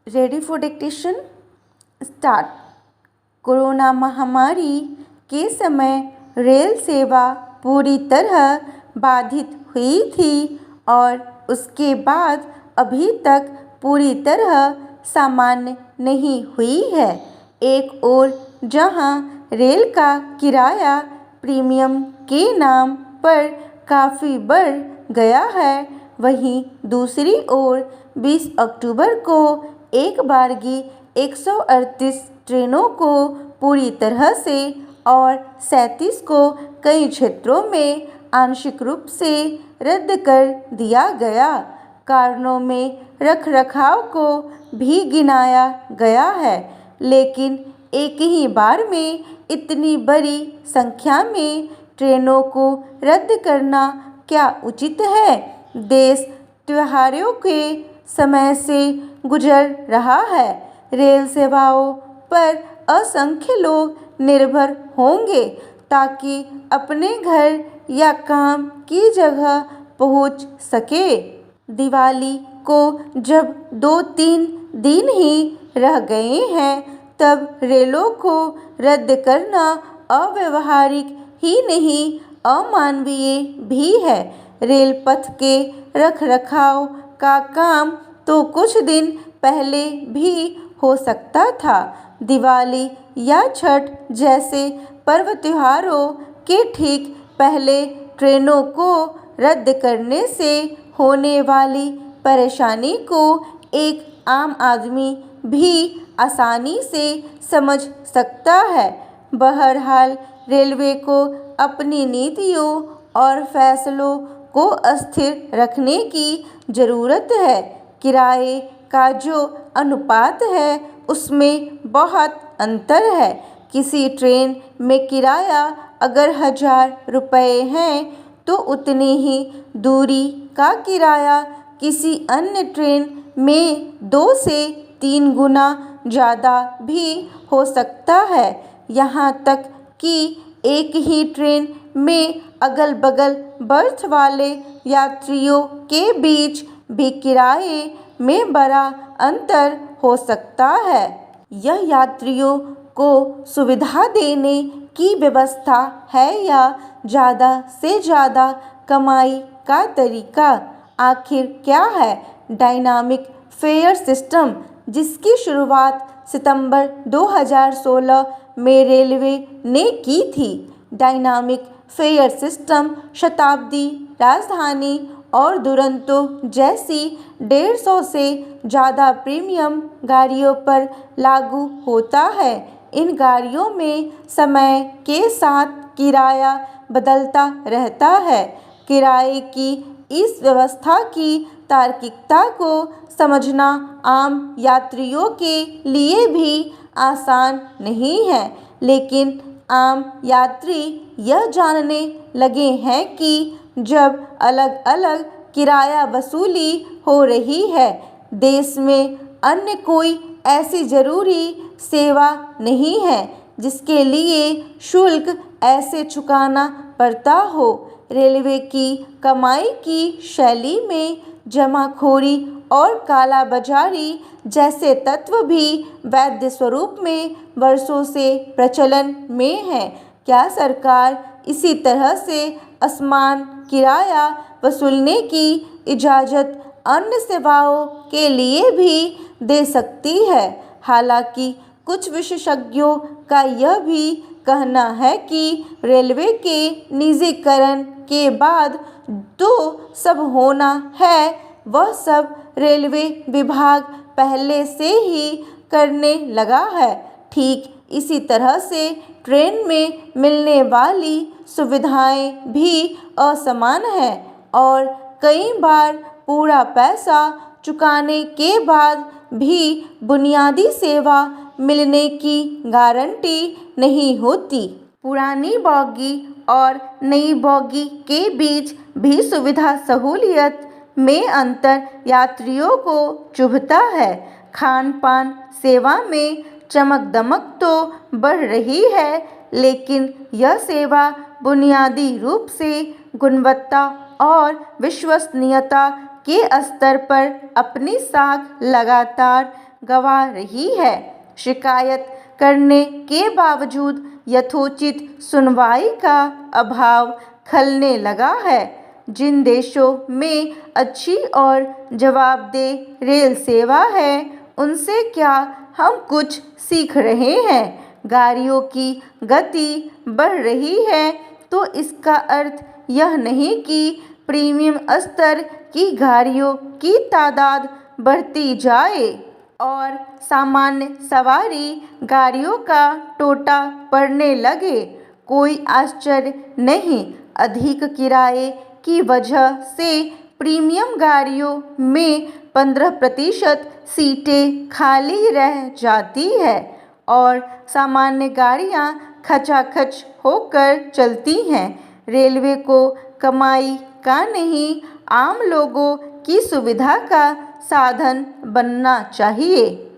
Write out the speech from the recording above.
Ready for dictation start. Corona महामारी के समय रेल सेवा पूरी तरह बाधित हुई थी और उसके बाद अभी तक पूरी तरह सामान्य नहीं हुई है। एक ओर जहां रेल का किराया प्रीमियम के नाम पर काफ़ी बढ़ गया है, वहीं दूसरी ओर 20 अक्टूबर को एक बारगी 138 ट्रेनों को पूरी तरह से और 37 को कई क्षेत्रों में आंशिक रूप से रद्द कर दिया गया। कारणों में रखरखाव को भी गिनाया गया है, लेकिन एक ही बार में इतनी बड़ी संख्या में ट्रेनों को रद्द करना क्या उचित है? देश त्योहारों के समय से गुजर रहा है। रेल सेवाओं पर असंख्य लोग निर्भर होंगे ताकि अपने घर या काम की जगह पहुंच सके। दिवाली को जब 2-3 दिन ही रह गए हैं, तब रेलों को रद्द करना अव्यावहारिक ही नहीं, अमानवीय भी है। रेल पथ के रखरखाव का काम तो कुछ दिन पहले भी हो सकता था। दिवाली या छठ जैसे पर्व त्योहारों के ठीक पहले ट्रेनों को रद्द करने से होने वाली परेशानी को एक आम आदमी भी आसानी से समझ सकता है। बहरहाल रेलवे को अपनी नीतियों और फैसलों को अस्थिर रखने की ज़रूरत है। किराए का जो अनुपात है उसमें बहुत अंतर है। किसी ट्रेन में किराया अगर 1000 रुपये है तो उतनी ही दूरी का किराया किसी अन्य ट्रेन में 2 से 3 गुना ज़्यादा भी हो सकता है। यहाँ तक कि एक ही ट्रेन में अगल बगल बर्थ वाले यात्रियों के बीच भी किराए में बड़ा अंतर हो सकता है। यह यात्रियों को सुविधा देने की व्यवस्था है या ज़्यादा से ज़्यादा कमाई का तरीका? आखिर क्या है डायनामिक फेयर सिस्टम, जिसकी शुरुआत सितंबर 2016 में रेलवे ने की थी? डायनामिक फेयर सिस्टम शताब्दी, राजधानी और दुरंतो जैसी 150 से ज़्यादा प्रीमियम गाड़ियों पर लागू होता है। इन गाड़ियों में समय के साथ किराया बदलता रहता है। किराए की इस व्यवस्था की तार्किकता को समझना आम यात्रियों के लिए भी आसान नहीं है, लेकिन आम यात्री यह जानने लगे हैं कि जब अलग अलग किराया वसूली हो रही है, देश में अन्य कोई ऐसी ज़रूरी सेवा नहीं है जिसके लिए शुल्क ऐसे चुकाना पड़ता हो। रेलवे की कमाई की शैली में जमाखोरी और काला बाजारी जैसे तत्व भी वैध स्वरूप में वर्षों से प्रचलन में है। क्या सरकार इसी तरह से असमान किराया वसूलने की इजाज़त अन्य सेवाओं के लिए भी दे सकती है? हालांकि कुछ विशेषज्ञों का यह भी कहना है कि रेलवे के निजीकरण के बाद जो सब होना है वह सब रेलवे विभाग पहले से ही करने लगा है। ठीक इसी तरह से ट्रेन में मिलने वाली सुविधाएं भी असमान हैं और कई बार पूरा पैसा चुकाने के बाद भी बुनियादी सेवा मिलने की गारंटी नहीं होती। पुरानी बोगी और नई बोगी के बीच भी सुविधा सहूलियत में अंतर यात्रियों को चुभता है। खान पान सेवा में चमक दमक तो बढ़ रही है, लेकिन यह सेवा बुनियादी रूप से गुणवत्ता और विश्वसनीयता के स्तर पर अपनी साख लगातार गंवा रही है। शिकायत करने के बावजूद यथोचित सुनवाई का अभाव खलने लगा है। जिन देशों में अच्छी और जवाबदेह रेल सेवा है, उनसे क्या हम कुछ सीख रहे हैं? गाड़ियों की गति बढ़ रही है तो इसका अर्थ यह नहीं कि प्रीमियम स्तर की गाड़ियों की तादाद बढ़ती जाए और सामान्य सवारी गाड़ियों का टोटा पड़ने लगे। कोई आश्चर्य नहीं, अधिक किराए की वजह से प्रीमियम गाड़ियों में 15% सीटें खाली रह जाती है और सामान्य गाड़ियां खचाखच होकर चलती हैं। रेलवे को कमाई का नहीं, आम लोगों की सुविधा का साधन बनना चाहिए।